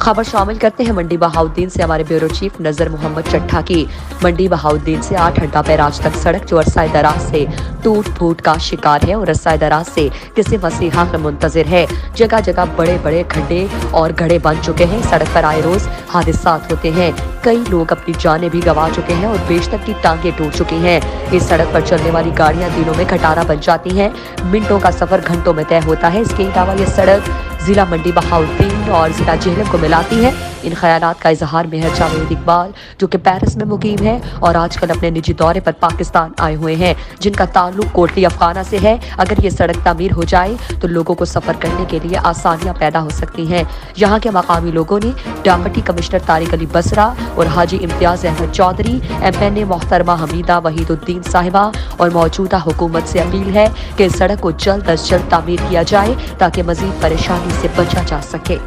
खबर शामिल करते हैं मंडी बहाउद्दीन से हमारे ब्यूरो चीफ नजर मोहम्मद चट्ठा की। मंडी बहाउद्दीन से 8 घंटा पैराज तक सड़क जो अरसाए दराज से टूट फूट का शिकार है और अरसाए दराज से किसी मसीहा का मुंतजिर है। जगह जगह बड़े बड़े खड्डे और गड्ढे बन चुके हैं। सड़क पर आए रोज हादसात होते हैं। कई लोग अपनी जानें भी गंवा चुके हैं और बेशतर की टांगें टूट चुकी हैं। इस सड़क पर चलने वाली गाड़ियां दिनों में खटारा बन जाती हैं। मिनटों का सफर घंटों में तय होता है। इसके अलावा ये सड़क जिला मंडी बहाउद्दीन और जिला जेहलम को मिलाती है। इन ख्यालात का इजहार मेहर जावेद इकबाल जो कि पेरिस में मुकीम है और आजकल अपने निजी दौरे पर पाकिस्तान आए हुए हैं, जिनका ताल्लुक कोटली अफगाना से है। अगर ये सड़क तामीर हो जाए तो लोगों को सफर करने के लिए आसानियां पैदा हो सकती हैं। यहाँ के मकामी लोगों ने डाकटी कमिश्नर तारिक अली बसरा और हाजी इम्तियाज अहमद चौधरी, MNA मोहतरमा हमीदा वहीदुद्दीन साहिबा और मौजूदा हुकूमत से अपील है कि इस सड़क को जल्द अज जल्द तामीर किया जाए ताकि मजीद परेशानी से बचा जा सके।